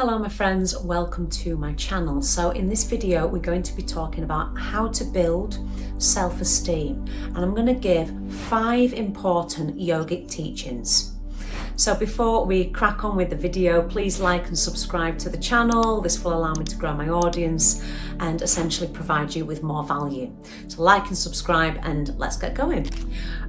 Hello my friends, welcome to my channel. So in this video we're going to be talking about how to build self-esteem, and I'm going to give 5 important yogic teachings. So before we crack on with the video, please like and subscribe to the channel. This will allow me to grow my audience and essentially provide you with more value. So like and subscribe and let's get going.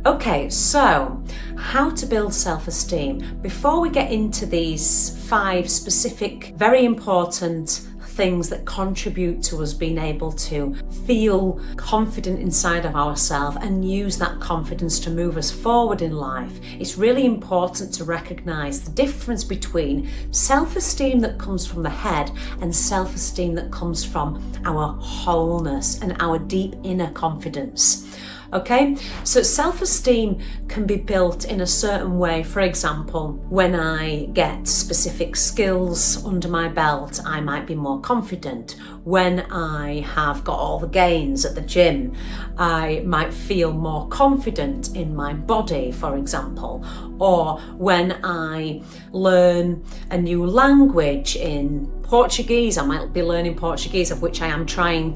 Okay, so how to build self-esteem. Before we get into these 5 specific, very important things that contribute to us being able to feel confident inside of ourselves and use that confidence to move us forward in life, it's really important to recognize the difference between self-esteem that comes from the head and self-esteem that comes from our wholeness and our deep inner confidence. Okay, so self-esteem can be built in a certain way. For example, when I get specific skills under my belt, I might be more confident. When I have got all the gains at the gym, I might feel more confident in my body, for example. Or when I learn a new language in Portuguese, I might be learning Portuguese, of which I am trying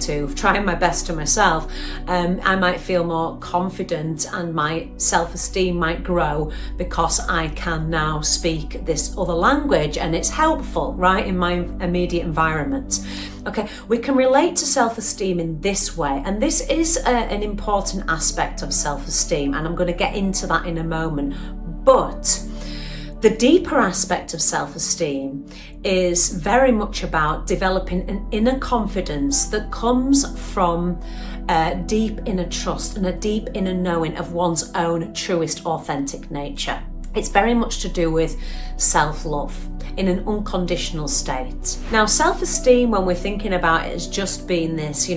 my best to myself. I might feel more confident and my self-esteem might grow because I can now speak this other language and it's helpful, right, in my immediate environment. Okay, we can relate to self-esteem in this way, and this is an important aspect of self-esteem, and I'm going to get into that in a moment. But the deeper aspect of self-esteem is very much about developing an inner confidence that comes from a deep inner trust and a deep inner knowing of one's own truest authentic nature. It's very much to do with self-love in an unconditional state. Now, self-esteem, when we're thinking about it as just being this,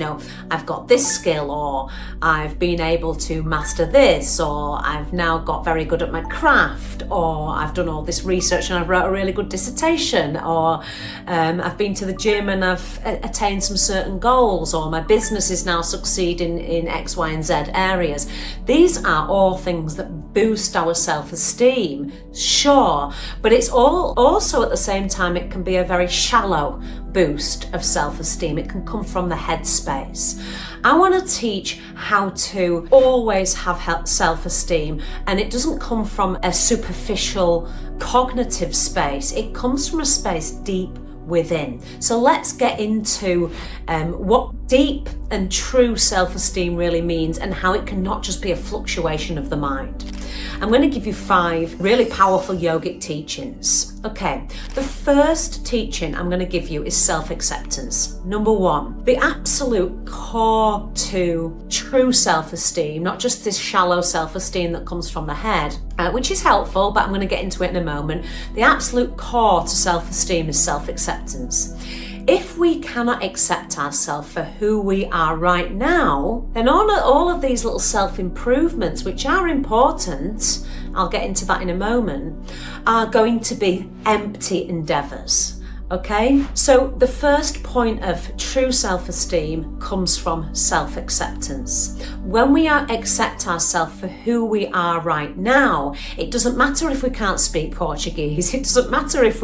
I've got this skill, or I've been able to master this, or I've now got very good at my craft, or I've done all this research and I've wrote a really good dissertation, or I've been to the gym and I've attained some certain goals, or my business is now succeeding in X, Y, and Z areas. These are all things that boost our self-esteem, sure, but it's also at the same time, it can be a very shallow boost of self-esteem. It can come from the head space. I want to teach how to always have self-esteem, and it doesn't come from a superficial cognitive space. It comes from a space deep within. So let's get into what deep and true self-esteem really means and how it can not just be a fluctuation of the mind. I'm going to give you 5 really powerful yogic teachings. Okay, the first teaching I'm going to give you is self-acceptance. Number 1, the absolute core to true self-esteem, not just this shallow self-esteem that comes from the head, which is helpful, but I'm going to get into it in a moment. The absolute core to self-esteem is self-acceptance. If we cannot accept ourselves for who we are right now, then all of these little self-improvements, which are important, I'll get into that in a moment, are going to be empty endeavours. Okay, so the first point of true self-esteem comes from self-acceptance. When we accept ourselves for who we are right now, it doesn't matter if we can't speak Portuguese, it doesn't matter if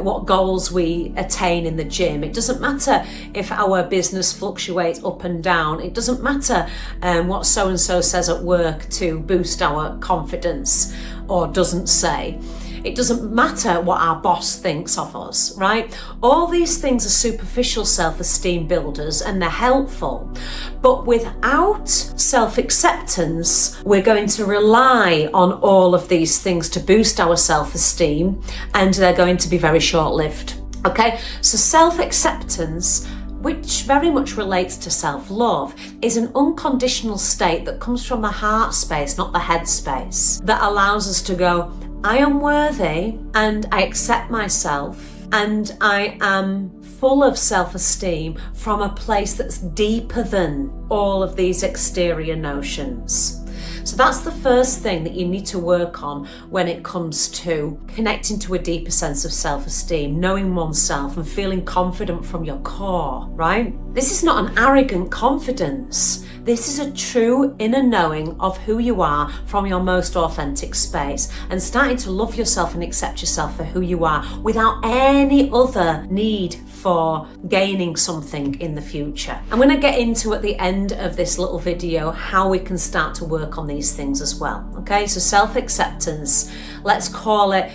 what goals we attain in the gym. It doesn't matter if our business fluctuates up and down. It doesn't matter what so-and-so says at work to boost our confidence or doesn't say. It doesn't matter what our boss thinks of us, right? All these things are superficial self-esteem builders and they're helpful. But without self-acceptance, we're going to rely on all of these things to boost our self-esteem, and they're going to be very short-lived. Okay, so self-acceptance, which very much relates to self-love, is an unconditional state that comes from the heart space, not the head space, that allows us to go, I am worthy and I accept myself and I am full of self-esteem from a place that's deeper than all of these exterior notions. So that's the first thing that you need to work on when it comes to connecting to a deeper sense of self-esteem, knowing oneself and feeling confident from your core, right? This is not an arrogant confidence. This is a true inner knowing of who you are from your most authentic space, and starting to love yourself and accept yourself for who you are without any other need for gaining something in the future. I'm going to get into at the end of this little video how we can start to work on these things as well. Okay, so self-acceptance, let's call it,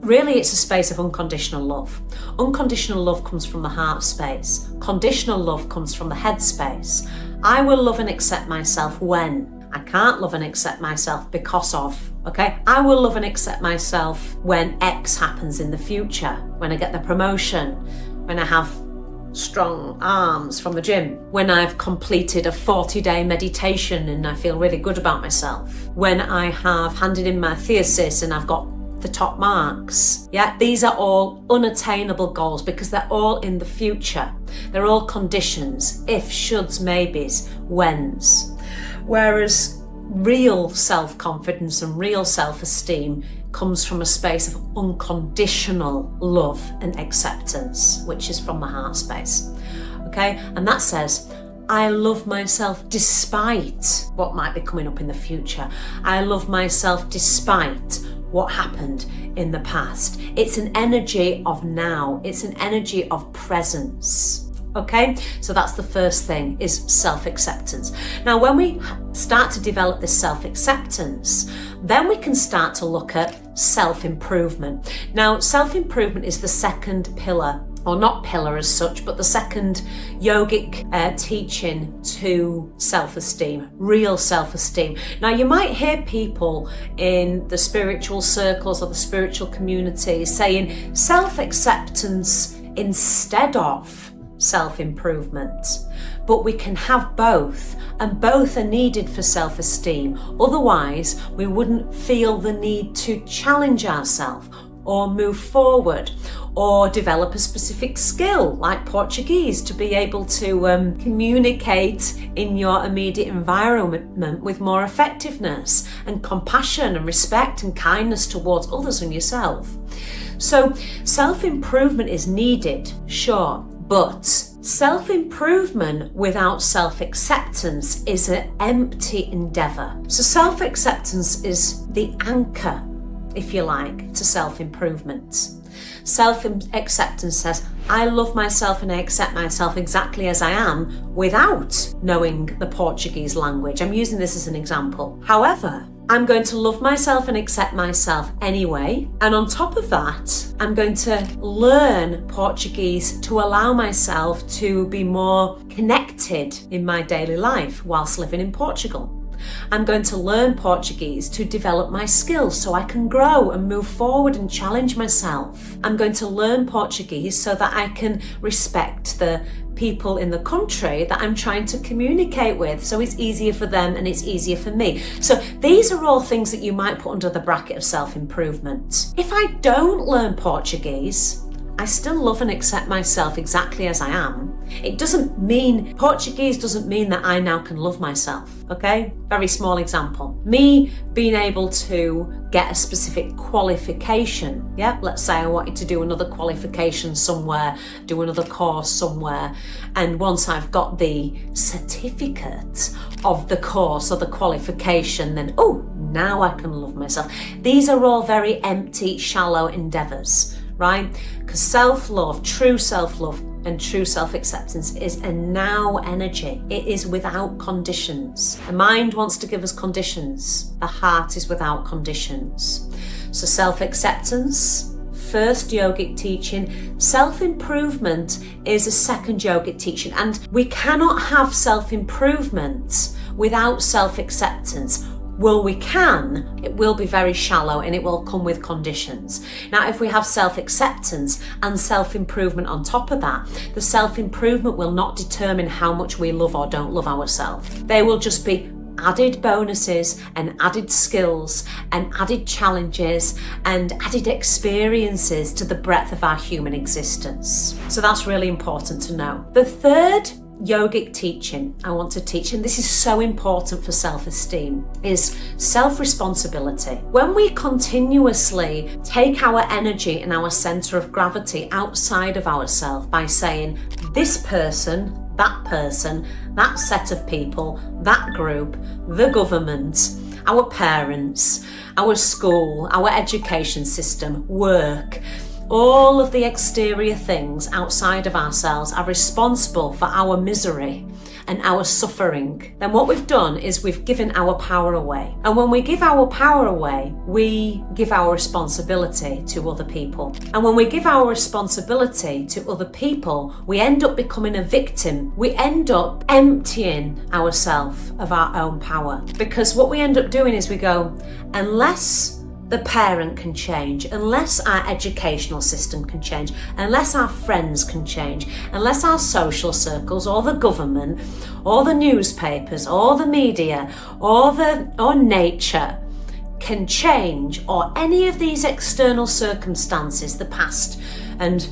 really it's a space of unconditional love. Unconditional love comes from the heart space. Conditional love comes from the head space. I will love and accept myself when I can't love and accept myself because of, okay? I will love and accept myself when X happens in the future, when I get the promotion, when I have strong arms from the gym, when I've completed a 40-day meditation and I feel really good about myself, when I have handed in my thesis and I've got the top marks. Yeah, these are all unattainable goals because they're all in the future. They're all conditions, if, shoulds, maybes, whens. Whereas real self-confidence and real self-esteem comes from a space of unconditional love and acceptance, which is from the heart space. Okay, and that says, I love myself despite what might be coming up in the future. I love myself despite what happened in the past. It's an energy of now. It's an energy of presence. Okay, so that's the first thing, is self-acceptance. Now, when we start to develop this self-acceptance, then we can start to look at self-improvement. Now, self-improvement is the second pillar, or not pillar as such, but the second yogic teaching to self-esteem, real self-esteem. Now, you might hear people in the spiritual circles or the spiritual community saying self-acceptance instead of self-improvement, but we can have both, and both are needed for self-esteem. Otherwise, we wouldn't feel the need to challenge ourselves or move forward or develop a specific skill like Portuguese to be able to communicate in your immediate environment with more effectiveness and compassion and respect and kindness towards others and yourself. So self-improvement is needed, sure, but self-improvement without self-acceptance is an empty endeavour. So self-acceptance is the anchor, if you like, to self-improvement. Self-acceptance says, I love myself and I accept myself exactly as I am without knowing the Portuguese language. I'm using this as an example. However, I'm going to love myself and accept myself anyway. And on top of that, I'm going to learn Portuguese to allow myself to be more connected in my daily life whilst living in Portugal. I'm going to learn Portuguese to develop my skills so I can grow and move forward and challenge myself. I'm going to learn Portuguese so that I can respect the people in the country that I'm trying to communicate with, so it's easier for them and it's easier for me. So these are all things that you might put under the bracket of self-improvement. If I don't learn Portuguese, I still love and accept myself exactly as I am. It doesn't mean, Portuguese doesn't mean that I now can love myself, okay? Very small example. Me being able to get a specific qualification, yeah? Let's say I wanted to do another qualification somewhere, do another course somewhere, and once I've got the certificate of the course or the qualification, then, oh, now I can love myself. These are all very empty, shallow endeavours. Right? Because self-love, true self-love and true self-acceptance is a now energy. It is without conditions. The mind wants to give us conditions. The heart is without conditions. So self-acceptance, first yogic teaching. Self-improvement is a second yogic teaching. And we cannot have self-improvement without self-acceptance. Well, we can, it will be very shallow and it will come with conditions. Now, if we have self-acceptance and self-improvement on top of that, the self-improvement will not determine how much we love or don't love ourselves. They will just be added bonuses and added skills and added challenges and added experiences to the breadth of our human existence. So that's really important to know. The third yogic teaching I want to teach, and this is so important for self-esteem, is self-responsibility. When we continuously take our energy and our center of gravity outside of ourselves by saying, this person, that person, that set of people, that group, the government, our parents, our school, our education system, work, all of the exterior things outside of ourselves are responsible for our misery and our suffering, then what we've done is we've given our power away. And when we give our power away, we give our responsibility to other people. And when we give our responsibility to other people, we end up becoming a victim. We end up emptying ourselves of our own power. Because what we end up doing is we go, unless the parent can change, unless our educational system can change, unless our friends can change, unless our social circles or the government or the newspapers or the media or nature can change, or any of these external circumstances, the past and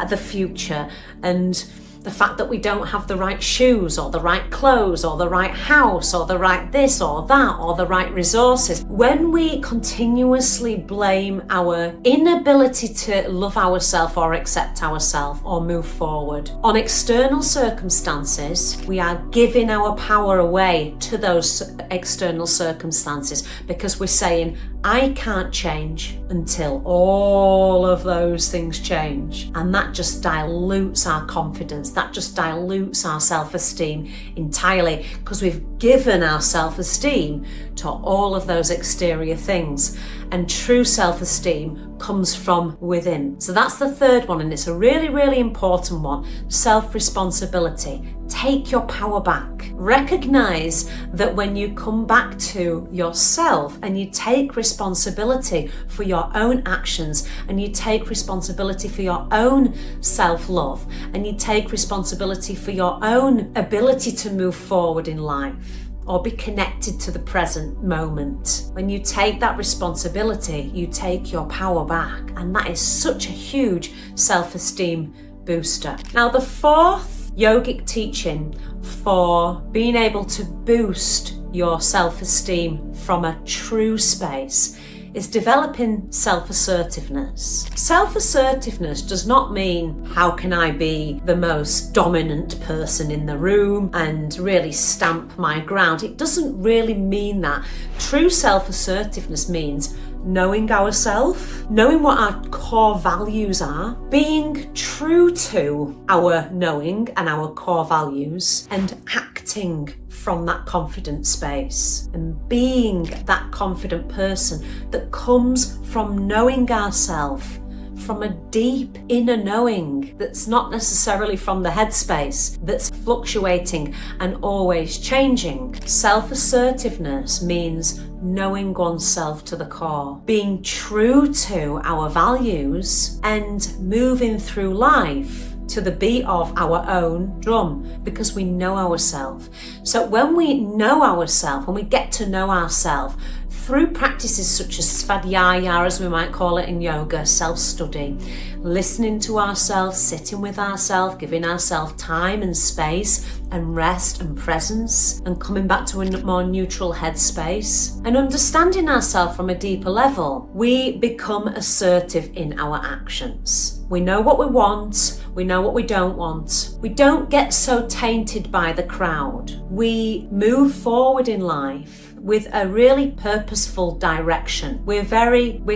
the future, and the fact that we don't have the right shoes or the right clothes or the right house or the right this or that or the right resources. When we continuously blame our inability to love ourselves or accept ourselves or move forward on external circumstances, we are giving our power away to those external circumstances, because we're saying, I can't change until all of those things change. And that just dilutes our confidence. That just dilutes our self-esteem entirely, because we've given our self-esteem to all of those exterior things. And true self-esteem comes from within. So that's the third one, and it's a really, really important one. Self-responsibility. Take your power back. Recognize that when you come back to yourself and you take responsibility for your own actions, and you take responsibility for your own self-love, and you take responsibility for your own ability to move forward in life or be connected to the present moment. When you take that responsibility, you take your power back, and that is such a huge self-esteem booster. Now, the fourth yogic teaching for being able to boost your self-esteem from a true space is developing self-assertiveness. Self-assertiveness does not mean how can I be the most dominant person in the room and really stamp my ground. It doesn't really mean that. True self-assertiveness means knowing ourselves, knowing what our core values are, being true to our knowing and our core values, and acting from that confident space, and being that confident person that comes from knowing ourselves, from a deep inner knowing that's not necessarily from the headspace, that's fluctuating and always changing. Self-assertiveness means knowing oneself to the core, being true to our values, and moving through life to the beat of our own drum, because we know ourselves. So when we know ourselves, when we get to know ourselves through practices such as svadhyaya, as we might call it in yoga, self-study, listening to ourselves, sitting with ourselves, giving ourselves time and space and rest and presence, and coming back to a more neutral headspace, and understanding ourselves from a deeper level, we become assertive in our actions. We know what we want, we know what we don't want. We don't get so tainted by the crowd. We move forward in life with a really purposeful direction. We're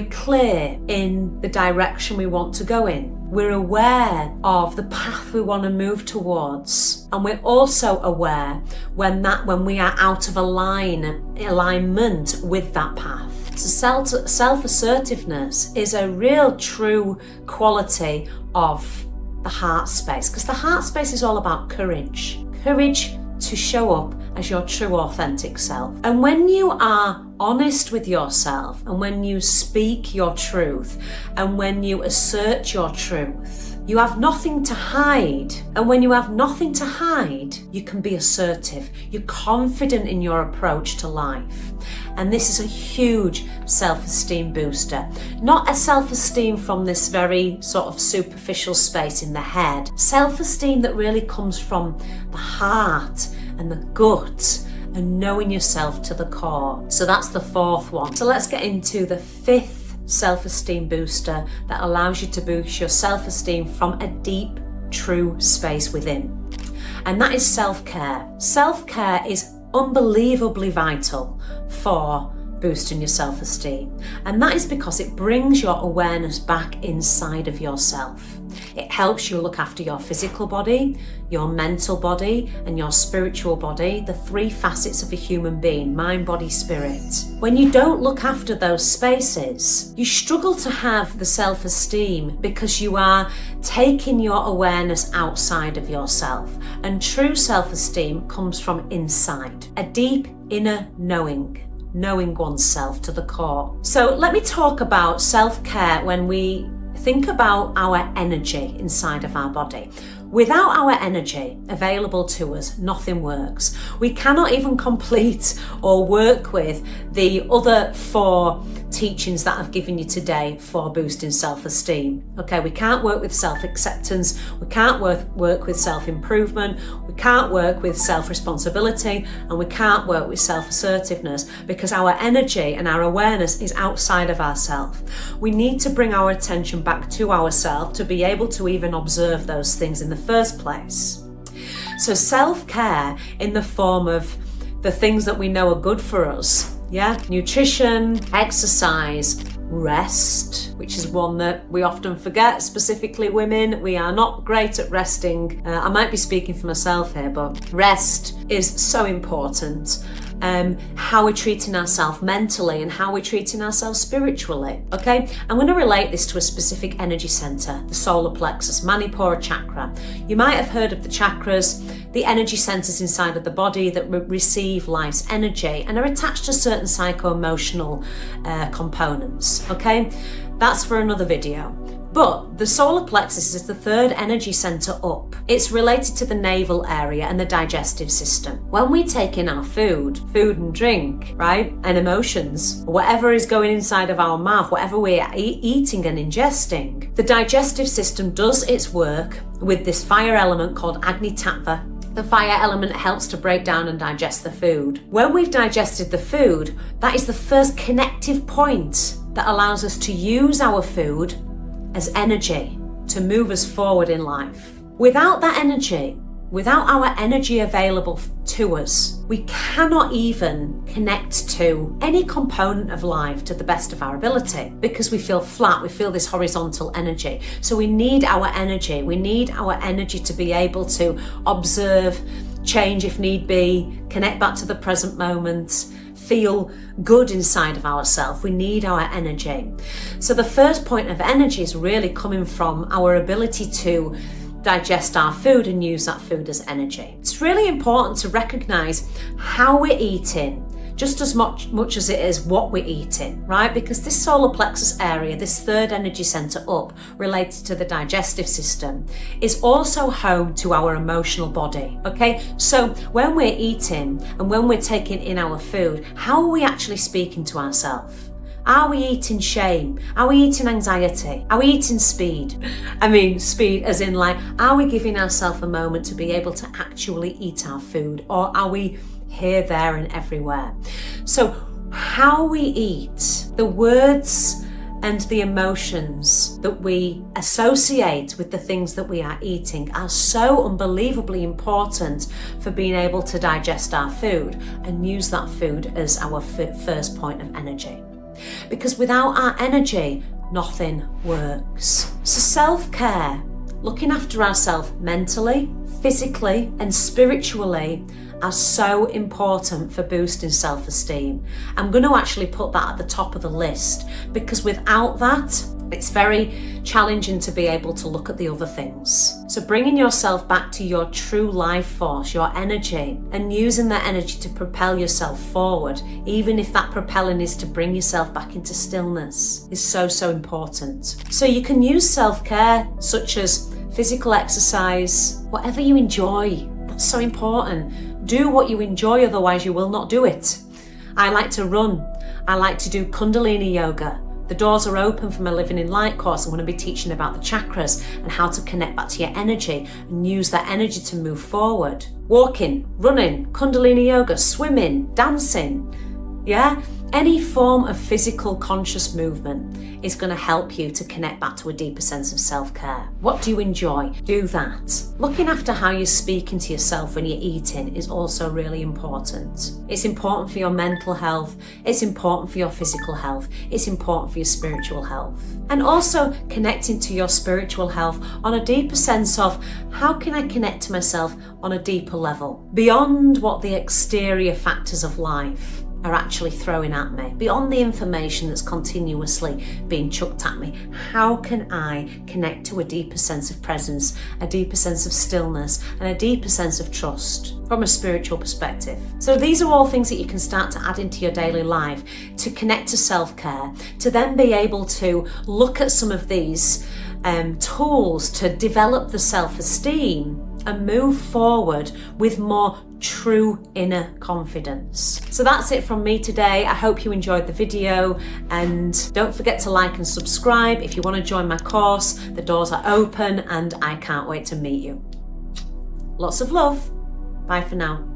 clear in the direction we want to go in. We're aware of the path we want to move towards, and we're also aware when we are out of alignment with that path. So self-assertiveness is a real true quality of the heart space, because the heart space is all about courage to show up as your true authentic self. And when you are honest with yourself, and when you speak your truth, and when you assert your truth, you have nothing to hide. And when you have nothing to hide, you can be assertive. You're confident in your approach to life. And this is a huge self-esteem booster. Not a self-esteem from this very sort of superficial space in the head. Self-esteem that really comes from the heart and the gut, and knowing yourself to the core. So that's the fourth one. So let's get into the fifth self-esteem booster that allows you to boost your self-esteem from a deep, true space within. and that is self-care. Self-care is unbelievably vital for boosting your self-esteem, and that is because it brings your awareness back inside of yourself. It helps you look after your physical body, your mental body, and your spiritual body, the three facets of a human being: mind, body, spirit. When you don't look after those spaces, you struggle to have the self-esteem because you are taking your awareness outside of yourself. And true self-esteem comes from inside, a deep inner knowing oneself to the core. So let me talk about self-care when we think about our energy inside of our body. Without our energy available to us, nothing works. We cannot even complete or work with the other 4 teachings that I've given you today for boosting self-esteem. Okay, we can't work with self-acceptance, we can't work with self-improvement, we can't work with self-responsibility, and we can't work with self-assertiveness because our energy and our awareness is outside of ourselves. We need to bring our attention back to ourselves to be able to even observe those things in the first place. So self-care in the form of the things that we know are good for us, nutrition, exercise, rest, which is one that we often forget, specifically women. We are not great at resting. I might be speaking for myself here, but rest is so important. How we're treating ourselves mentally and how we're treating ourselves spiritually. Okay, I'm going to relate this to a specific energy center, the solar plexus, Manipura chakra. You might have heard of the chakras, the energy centers inside of the body that receive life's energy and are attached to certain psycho-emotional components. Okay, that's for another video. But the solar plexus is the 3rd energy center up. It's related to the navel area and the digestive system. When we take in our food and drink, right, and emotions, whatever is going inside of our mouth, whatever we're eating and ingesting, the digestive system does its work with this fire element called Agni Tattva. The fire element helps to break down and digest the food. When we've digested the food, that is the first connective point that allows us to use our food as energy to move us forward in life. Without that energy, without our energy available to us, we cannot even connect to any component of life to the best of our ability because we feel flat, we feel this horizontal energy. So we need our energy. We need our energy to be able to observe, change if need be, connect back to the present moment, feel good inside of ourselves. We need our energy. So the first point of energy is really coming from our ability to digest our food and use that food as energy. It's really important to recognize how we're eating just as much as it is what we're eating, right? Because this solar plexus area, this 3rd energy center up, related to the digestive system, is also home to our emotional body, okay? So when we're eating and when we're taking in our food, how are we actually speaking to ourselves? Are we eating shame? Are we eating anxiety? Are we eating speed? I mean, speed as in like, are we giving ourselves a moment to be able to actually eat our food? Or are we here, there, and everywhere? So how we eat, the words and the emotions that we associate with the things that we are eating are so unbelievably important for being able to digest our food and use that food as our first point of energy. Because without our energy, nothing works. So self-care, looking after ourselves mentally, physically, and spiritually are so important for boosting self-esteem. I'm going to actually put that at the top of the list because without that, it's very challenging to be able to look at the other things. So bringing yourself back to your true life force, your energy, and using that energy to propel yourself forward, even if that propelling is to bring yourself back into stillness, is so, so important. So you can use self-care such as physical exercise, whatever you enjoy. That's so important. Do what you enjoy, otherwise you will not do it. I like to run. I like to do Kundalini yoga. The doors are open for my Living in Light course. I'm going to be teaching about the chakras and how to connect back to your energy and use that energy to move forward. Walking, running, Kundalini yoga, swimming, dancing, Yeah? Any form of physical conscious movement is going to help you to connect back to a deeper sense of self-care. What do you enjoy? Do that. Looking after how you're speaking to yourself when you're eating is also really important. It's important for your mental health. It's important for your physical health. It's important for your spiritual health. And also connecting to your spiritual health on a deeper sense of how can I connect to myself on a deeper level, beyond what the exterior factors of life are actually throwing at me, beyond the information that's continuously being chucked at me. How can I connect to a deeper sense of presence, a deeper sense of stillness, and a deeper sense of trust from a spiritual perspective? So these are all things that you can start to add into your daily life to connect to self-care, to then be able to look at some of these tools to develop the self-esteem and move forward with more true inner confidence. So that's it from me today. I hope you enjoyed the video, and don't forget to like and subscribe. If you want to join my course, the doors are open and I can't wait to meet you. Lots of love. Bye for now.